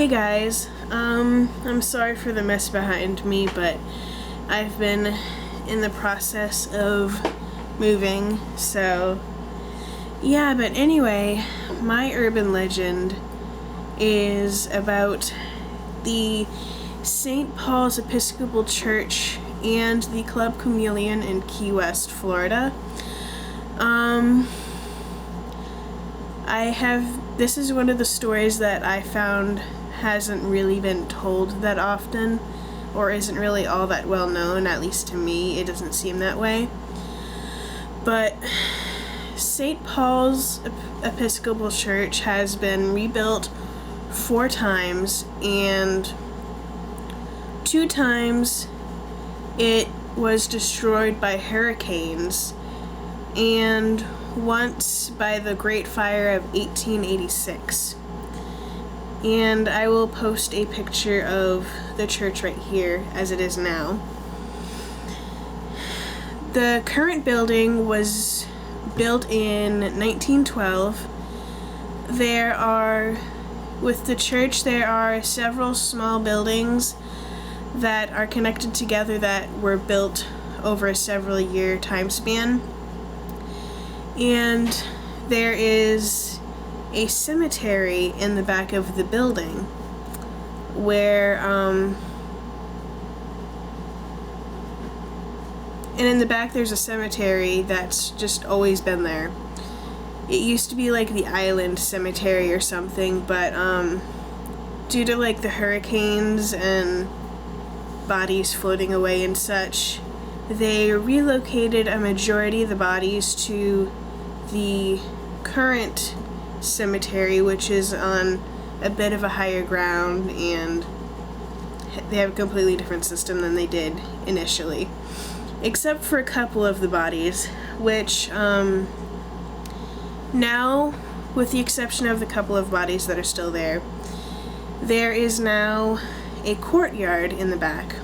Hey guys, I'm sorry for the mess behind me, but I've been in the process of moving, so yeah, but anyway, my urban legend is about the St. Paul's Episcopal Church and the Club Chameleon in Key West, Florida. This is one of the stories that I found hasn't really been told that often, or isn't really all that well known, at least to me. It doesn't seem that way. But St. Paul's Episcopal Church has been rebuilt 4 times, and 2 times it was destroyed by hurricanes, and once by the Great Fire of 1886. And I will post a picture of the church right here as it is now. The current building was built in 1912. With the church, there are several small buildings that are connected together that were built over a several year time span. And there is a cemetery in the back of the building where, and in the back there's a cemetery that's just always been there. It used to be like the Island Cemetery or something, but due to like the hurricanes and bodies floating away and such, they relocated a majority of the bodies to the current cemetery, which is on a bit of a higher ground, and they have a completely different system than they did initially, except for a couple of the bodies, which now, with the exception of the couple of bodies that are still there, there is now a courtyard in the back.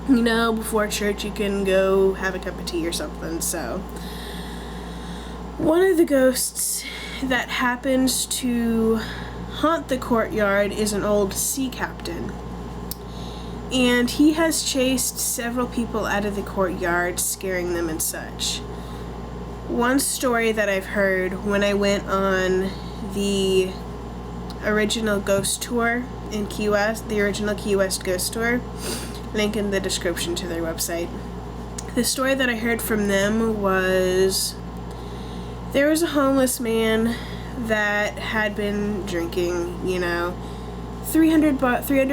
You know, before church you can go have a cup of tea or something. So one of the ghosts that happens to haunt the courtyard is an old sea captain, and he has chased several people out of the courtyard, scaring them and such. One story that I've heard when I went on the original ghost tour in Key West, the original Key West ghost tour, link in the description to their website. The story that I heard from them was there was a homeless man that had been drinking, 300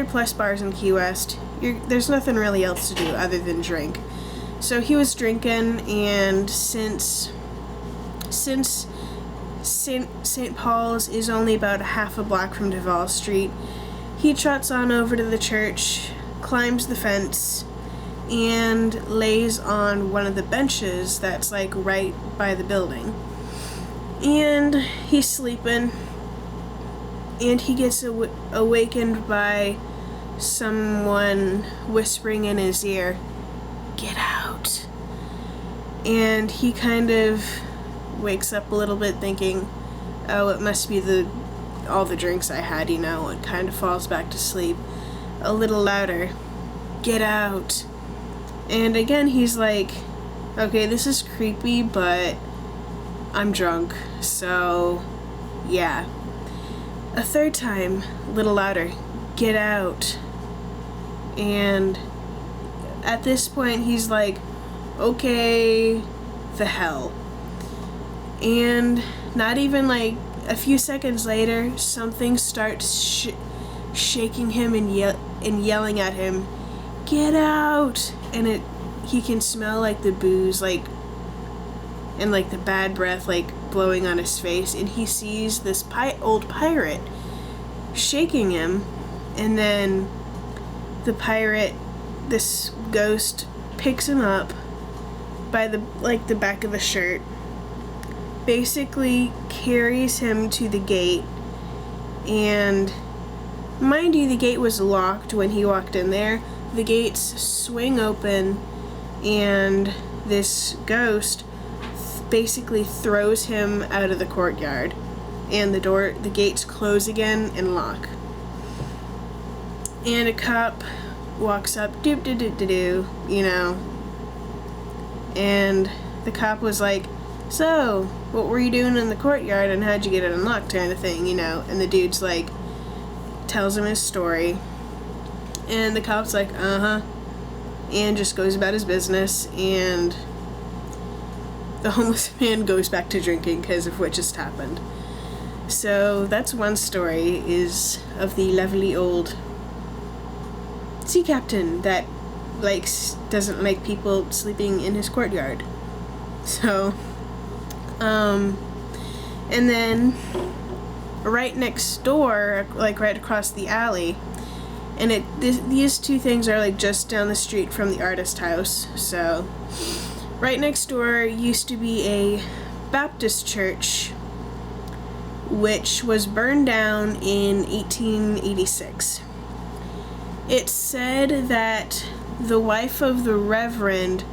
plus bars in Key West. There's nothing really else to do other than drink. So he was drinking, and since St. Paul's is only about half a block from Duval Street, he trots on over to the church, climbs the fence, and lays on one of the benches that's like right by the building. And he's sleeping, and he gets awakened by someone whispering in his ear, "Get out." And he kind of wakes up a little bit thinking, oh, it must be all the drinks I had, and kind of falls back to sleep. A little louder, "Get out." And again he's like, okay, this is creepy, but I'm drunk, so yeah. A third time, a little louder, "Get out." And at this point he's like, okay, the hell. And not even like a few seconds later, something starts shaking him and yelling at him, "Get out!" And he can smell like the booze, and like the bad breath blowing on his face, and he sees this old pirate shaking him, and then the pirate, this ghost, picks him up by the back of the shirt, basically carries him to the gate, and mind you, the gate was locked when he walked in there. The gates swing open, and this ghost basically throws him out of the courtyard, and the gates close again and lock. And a cop walks up, doop doo doo doo doo, you know. And the cop was like, so, what were you doing in the courtyard and how'd you get it unlocked, kind of thing, you know? And the dude's like, tells him his story. And the cop's like, uh-huh. And just goes about his business. And the homeless man goes back to drinking because of what just happened. So that's one story, is of the lovely old sea captain that doesn't like people sleeping in his courtyard. So, and then right next door, like right across the alley, and these two things are like just down the street from the artist house. So, right next door used to be a Baptist church, which was burned down in 1886. It's said that the wife of the Reverend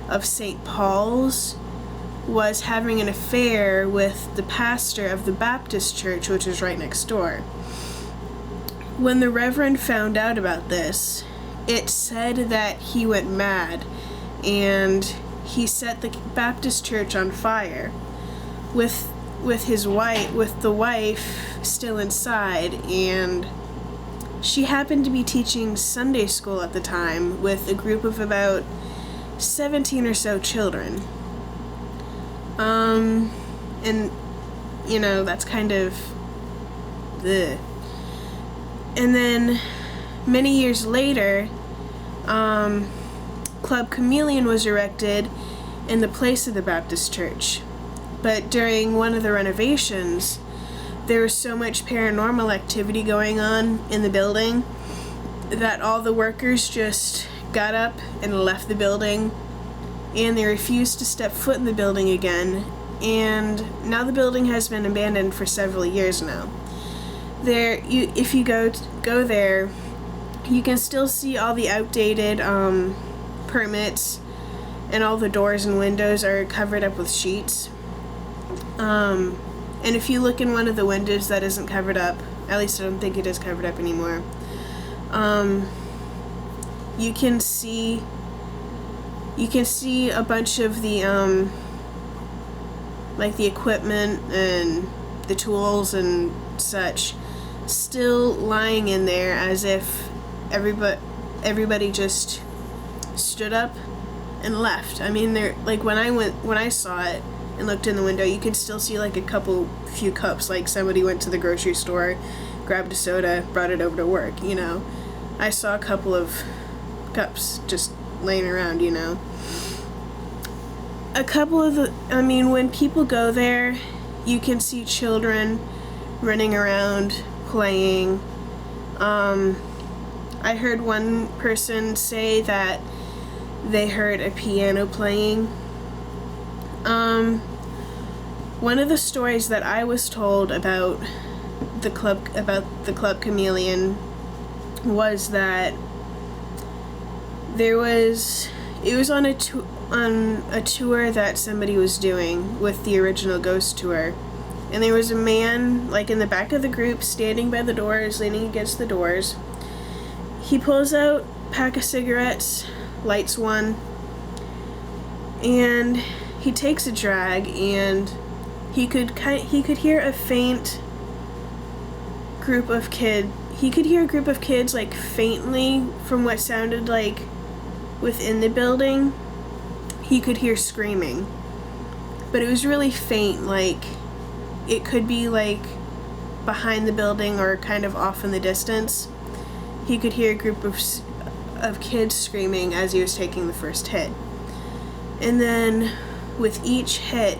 of St. Paul's was having an affair with the pastor of the Baptist church, which is right next door. When the Reverend found out about this, it said that he went mad and he set the Baptist church on fire with the wife still inside, and she happened to be teaching Sunday school at the time with a group of about 17 or so children. And, you know, that's kind of the. And then, many years later, Club Chameleon was erected in the place of the Baptist church. But during one of the renovations, there was so much paranormal activity going on in the building that all the workers just got up and left the building, and they refused to step foot in the building again. And now the building has been abandoned for several years now. If you go there, you can still see all the outdated permits, and all the doors and windows are covered up with sheets. And if you look in one of the windows that isn't covered up, at least I don't think it is covered up anymore, you can see a bunch of the like the equipment and the tools and such still lying in there, as if everybody just stood up and left. I mean, they're like, when I saw it and looked in the window, you could still see like few cups, like somebody went to the grocery store, grabbed a soda, brought it over to work, you know. I saw a couple of cups just laying around, you know. When people go there, you can see children running around, playing. I heard one person say that they heard a piano playing. One of the stories that I was told about the Club Chameleon was that it was on a tour that somebody was doing with the original Ghost Tour, and there was a man like in the back of the group standing by the doors, leaning against the doors. He pulls out a pack of cigarettes, lights one, and he takes a drag, and he could hear a faint group of kids. He could hear a group of kids like faintly from what sounded like within the building. He could hear screaming, but it was really faint, like it could be like behind the building or kind of off in the distance. He could hear a group of kids screaming as he was taking the first hit. And then with each hit,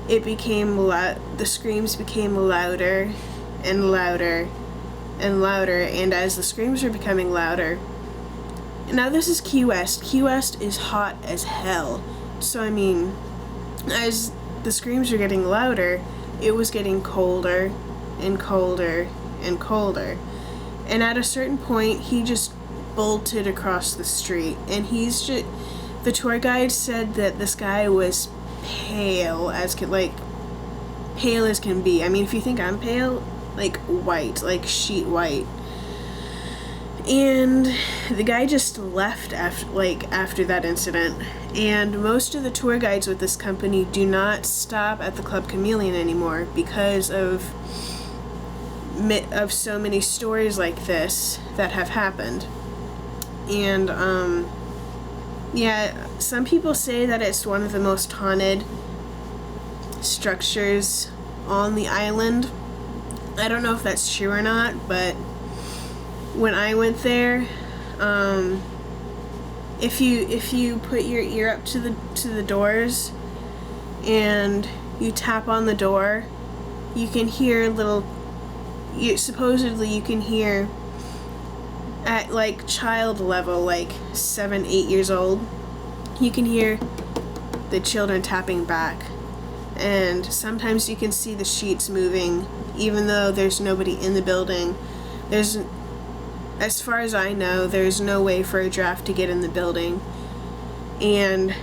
the screams became louder and louder and louder, and as the screams were becoming louder. Now this is Key West. Key West is hot as hell. So I mean, as the screams were getting louder, it was getting colder and colder and colder. And at a certain point, he just bolted across the street, and the tour guide said that this guy was pale as can be. I mean, if you think I'm pale, like white, like sheet white. And the guy just left after that incident. And most of the tour guides with this company do not stop at the Club Chameleon anymore because of so many stories like this that have happened. And yeah, some people say that it's one of the most haunted structures on the island. I don't know if that's true or not, but when I went there, if you put your ear up to the doors and you tap on the door, you can hear supposedly you can hear at like child level, like 7, 8 years old, you can hear the children tapping back. And sometimes you can see the sheets moving even though there's nobody in the building. As far as I know, there's no way for a draft to get in the building, and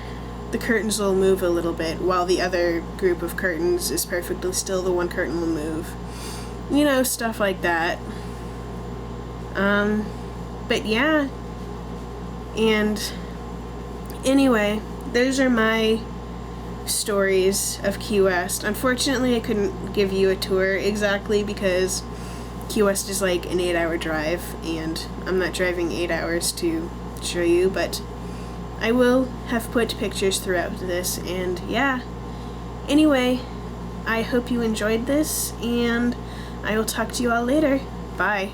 the curtains will move a little bit while the other group of curtains is perfectly still. The one curtain will move. You know, stuff like that. But yeah. And anyway, those are my stories of Key West. Unfortunately, I couldn't give you a tour exactly because Key West is like an 8-hour drive, and I'm not driving 8 hours to show you, but I will have put pictures throughout this, and yeah. Anyway, I hope you enjoyed this, and I will talk to you all later. Bye.